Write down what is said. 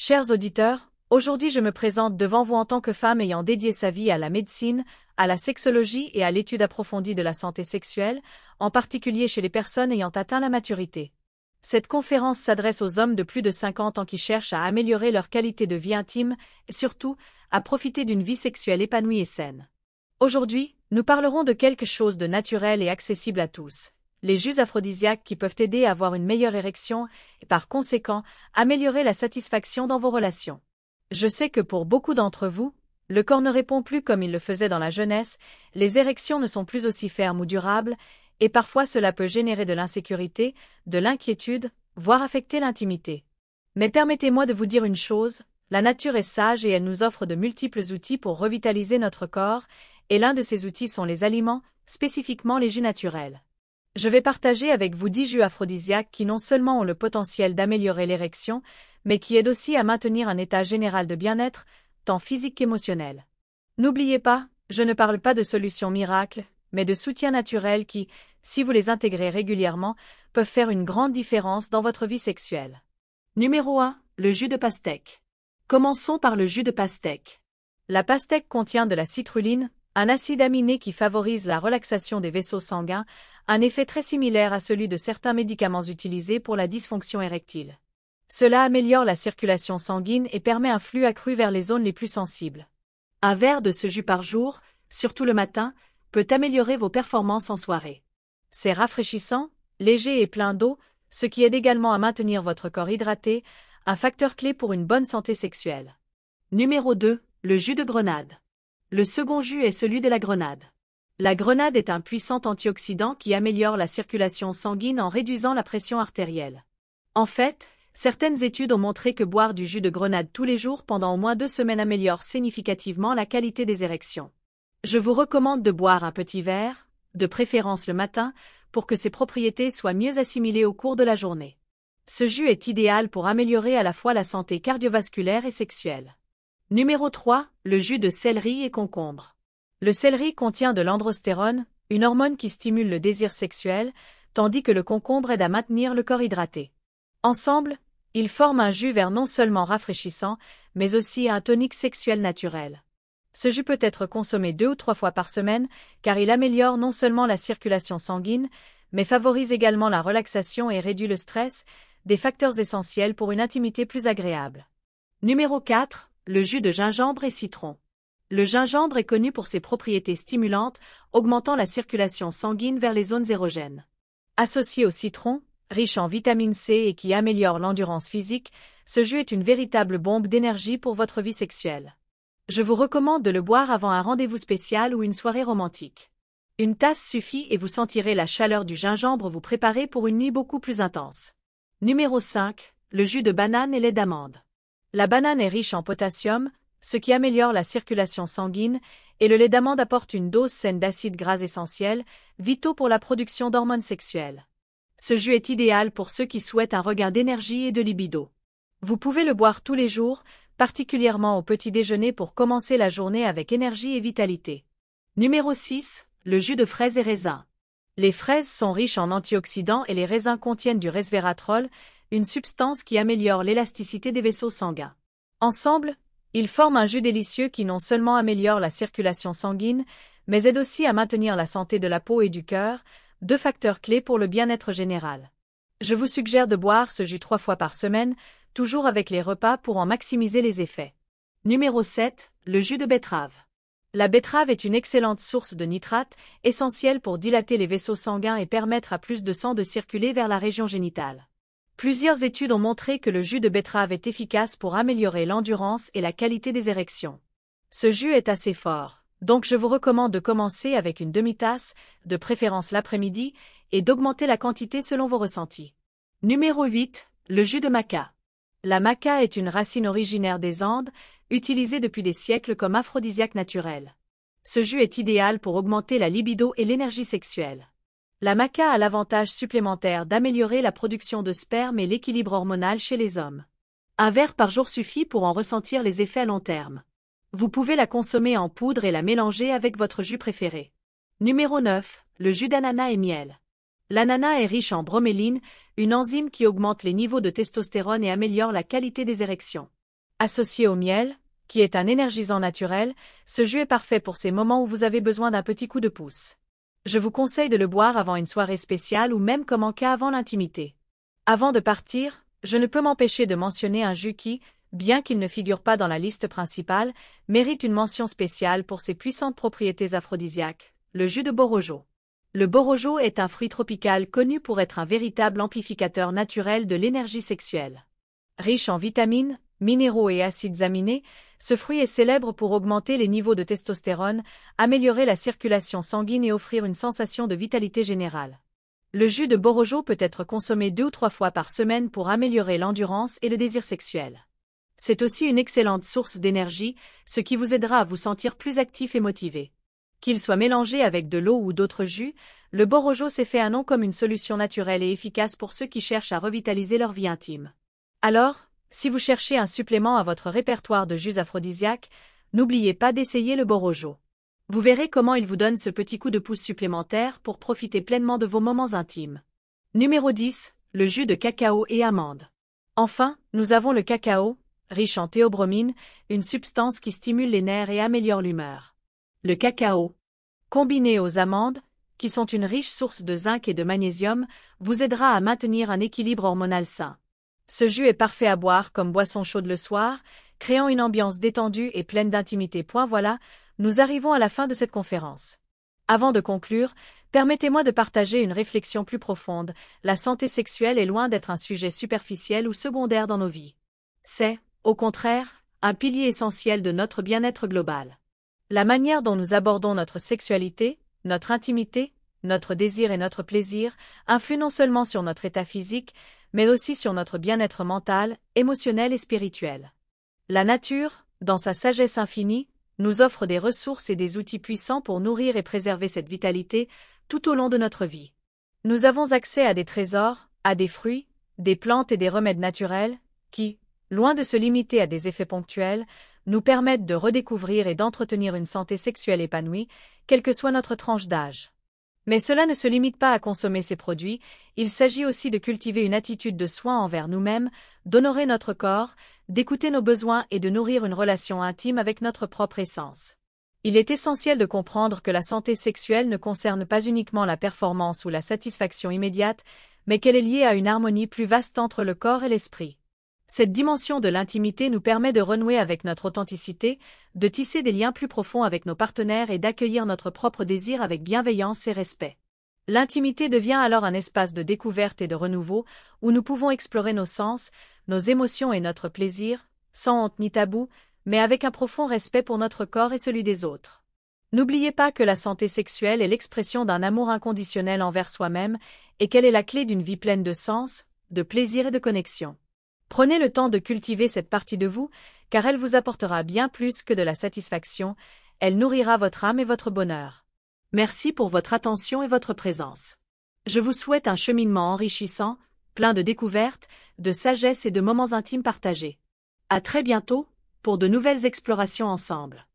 Chers auditeurs, aujourd'hui je me présente devant vous en tant que femme ayant dédié sa vie à la médecine, à la sexologie et à l'étude approfondie de la santé sexuelle, en particulier chez les personnes ayant atteint la maturité. Cette conférence s'adresse aux hommes de plus de 50 ans qui cherchent à améliorer leur qualité de vie intime et surtout, à profiter d'une vie sexuelle épanouie et saine. Aujourd'hui, nous parlerons de quelque chose de naturel et accessible à tous. Les jus aphrodisiaques qui peuvent aider à avoir une meilleure érection et par conséquent améliorer la satisfaction dans vos relations. Je sais que pour beaucoup d'entre vous, le corps ne répond plus comme il le faisait dans la jeunesse, les érections ne sont plus aussi fermes ou durables, et parfois cela peut générer de l'insécurité, de l'inquiétude, voire affecter l'intimité. Mais permettez-moi de vous dire une chose, la nature est sage et elle nous offre de multiples outils pour revitaliser notre corps, et l'un de ces outils sont les aliments, spécifiquement les jus naturels. Je vais partager avec vous 10 jus aphrodisiaques qui non seulement ont le potentiel d'améliorer l'érection, mais qui aident aussi à maintenir un état général de bien-être, tant physique qu'émotionnel. N'oubliez pas, je ne parle pas de solutions miracles, mais de soutiens naturels qui, si vous les intégrez régulièrement, peuvent faire une grande différence dans votre vie sexuelle. Numéro 1. Le jus de pastèque. Commençons par le jus de pastèque. La pastèque contient de la citrulline, un acide aminé qui favorise la relaxation des vaisseaux sanguins, un effet très similaire à celui de certains médicaments utilisés pour la dysfonction érectile. Cela améliore la circulation sanguine et permet un flux accru vers les zones les plus sensibles. Un verre de ce jus par jour, surtout le matin, peut améliorer vos performances en soirée. C'est rafraîchissant, léger et plein d'eau, ce qui aide également à maintenir votre corps hydraté, un facteur clé pour une bonne santé sexuelle. Numéro 2. Le jus de grenade. Le second jus est celui de la grenade. La grenade est un puissant antioxydant qui améliore la circulation sanguine en réduisant la pression artérielle. En fait, certaines études ont montré que boire du jus de grenade tous les jours pendant au moins 2 semaines améliore significativement la qualité des érections. Je vous recommande de boire un petit verre, de préférence le matin, pour que ses propriétés soient mieux assimilées au cours de la journée. Ce jus est idéal pour améliorer à la fois la santé cardiovasculaire et sexuelle. Numéro 3. Le jus de céleri et concombre. Le céleri contient de l'androstérone, une hormone qui stimule le désir sexuel, tandis que le concombre aide à maintenir le corps hydraté. Ensemble, ils forment un jus vert non seulement rafraîchissant, mais aussi un tonique sexuel naturel. Ce jus peut être consommé 2 ou 3 fois par semaine, car il améliore non seulement la circulation sanguine, mais favorise également la relaxation et réduit le stress, des facteurs essentiels pour une intimité plus agréable. Numéro 4. Le jus de gingembre et citron. Le gingembre est connu pour ses propriétés stimulantes, augmentant la circulation sanguine vers les zones érogènes. Associé au citron, riche en vitamine C et qui améliore l'endurance physique, ce jus est une véritable bombe d'énergie pour votre vie sexuelle. Je vous recommande de le boire avant un rendez-vous spécial ou une soirée romantique. Une tasse suffit et vous sentirez la chaleur du gingembre vous préparer pour une nuit beaucoup plus intense. Numéro 5. Le jus de banane et lait d'amande. La banane est riche en potassium, ce qui améliore la circulation sanguine, et le lait d'amande apporte une dose saine d'acides gras essentiels, vitaux pour la production d'hormones sexuelles. Ce jus est idéal pour ceux qui souhaitent un regain d'énergie et de libido. Vous pouvez le boire tous les jours, particulièrement au petit déjeuner pour commencer la journée avec énergie et vitalité. Numéro 6. Le jus de fraises et raisins. Les fraises sont riches en antioxydants et les raisins contiennent du resveratrol, une substance qui améliore l'élasticité des vaisseaux sanguins. Ensemble, ils forment un jus délicieux qui non seulement améliore la circulation sanguine, mais aide aussi à maintenir la santé de la peau et du cœur, 2 facteurs clés pour le bien-être général. Je vous suggère de boire ce jus 3 fois par semaine, toujours avec les repas pour en maximiser les effets. Numéro 7. Le jus de betterave. La betterave est une excellente source de nitrates, essentielle pour dilater les vaisseaux sanguins et permettre à plus de sang de circuler vers la région génitale. Plusieurs études ont montré que le jus de betterave est efficace pour améliorer l'endurance et la qualité des érections. Ce jus est assez fort, donc je vous recommande de commencer avec une demi-tasse, de préférence l'après-midi, et d'augmenter la quantité selon vos ressentis. Numéro 8. Le jus de maca. La maca est une racine originaire des Andes, utilisée depuis des siècles comme aphrodisiaque naturel. Ce jus est idéal pour augmenter la libido et l'énergie sexuelle. La maca a l'avantage supplémentaire d'améliorer la production de sperme et l'équilibre hormonal chez les hommes. Un verre par jour suffit pour en ressentir les effets à long terme. Vous pouvez la consommer en poudre et la mélanger avec votre jus préféré. Numéro 9. Le jus d'ananas et miel. L'ananas est riche en broméline, une enzyme qui augmente les niveaux de testostérone et améliore la qualité des érections. Associé au miel, qui est un énergisant naturel, ce jus est parfait pour ces moments où vous avez besoin d'un petit coup de pouce. Je vous conseille de le boire avant une soirée spéciale ou même comme en cas avant l'intimité. Avant de partir, je ne peux m'empêcher de mentionner un jus qui, bien qu'il ne figure pas dans la liste principale, mérite une mention spéciale pour ses puissantes propriétés aphrodisiaques, le jus de Borojo. Le Borojo est un fruit tropical connu pour être un véritable amplificateur naturel de l'énergie sexuelle. Riche en vitamines, minéraux et acides aminés, ce fruit est célèbre pour augmenter les niveaux de testostérone, améliorer la circulation sanguine et offrir une sensation de vitalité générale. Le jus de Borojo peut être consommé 2 ou 3 fois par semaine pour améliorer l'endurance et le désir sexuel. C'est aussi une excellente source d'énergie, ce qui vous aidera à vous sentir plus actif et motivé. Qu'il soit mélangé avec de l'eau ou d'autres jus, le Borojo s'est fait un nom comme une solution naturelle et efficace pour ceux qui cherchent à revitaliser leur vie intime. Alors, si vous cherchez un supplément à votre répertoire de jus aphrodisiaques, n'oubliez pas d'essayer le Borojo. Vous verrez comment il vous donne ce petit coup de pouce supplémentaire pour profiter pleinement de vos moments intimes. Numéro 10, le jus de cacao et amandes. Enfin, nous avons le cacao, riche en théobromine, une substance qui stimule les nerfs et améliore l'humeur. Le cacao, combiné aux amandes, qui sont une riche source de zinc et de magnésium, vous aidera à maintenir un équilibre hormonal sain. Ce jus est parfait à boire comme boisson chaude le soir, créant une ambiance détendue et pleine d'intimité. Voilà, nous arrivons à la fin de cette conférence. Avant de conclure, permettez-moi de partager une réflexion plus profonde. La santé sexuelle est loin d'être un sujet superficiel ou secondaire dans nos vies. C'est, au contraire, un pilier essentiel de notre bien-être global. La manière dont nous abordons notre sexualité, notre intimité, notre désir et notre plaisir influent non seulement sur notre état physique, mais aussi sur notre bien-être mental, émotionnel et spirituel. La nature, dans sa sagesse infinie, nous offre des ressources et des outils puissants pour nourrir et préserver cette vitalité tout au long de notre vie. Nous avons accès à des trésors, à des fruits, des plantes et des remèdes naturels, qui, loin de se limiter à des effets ponctuels, nous permettent de redécouvrir et d'entretenir une santé sexuelle épanouie, quelle que soit notre tranche d'âge. Mais cela ne se limite pas à consommer ces produits, il s'agit aussi de cultiver une attitude de soin envers nous-mêmes, d'honorer notre corps, d'écouter nos besoins et de nourrir une relation intime avec notre propre essence. Il est essentiel de comprendre que la santé sexuelle ne concerne pas uniquement la performance ou la satisfaction immédiate, mais qu'elle est liée à une harmonie plus vaste entre le corps et l'esprit. Cette dimension de l'intimité nous permet de renouer avec notre authenticité, de tisser des liens plus profonds avec nos partenaires et d'accueillir notre propre désir avec bienveillance et respect. L'intimité devient alors un espace de découverte et de renouveau, où nous pouvons explorer nos sens, nos émotions et notre plaisir, sans honte ni tabou, mais avec un profond respect pour notre corps et celui des autres. N'oubliez pas que la santé sexuelle est l'expression d'un amour inconditionnel envers soi-même et qu'elle est la clé d'une vie pleine de sens, de plaisir et de connexion. Prenez le temps de cultiver cette partie de vous, car elle vous apportera bien plus que de la satisfaction, elle nourrira votre âme et votre bonheur. Merci pour votre attention et votre présence. Je vous souhaite un cheminement enrichissant, plein de découvertes, de sagesse et de moments intimes partagés. À très bientôt, pour de nouvelles explorations ensemble.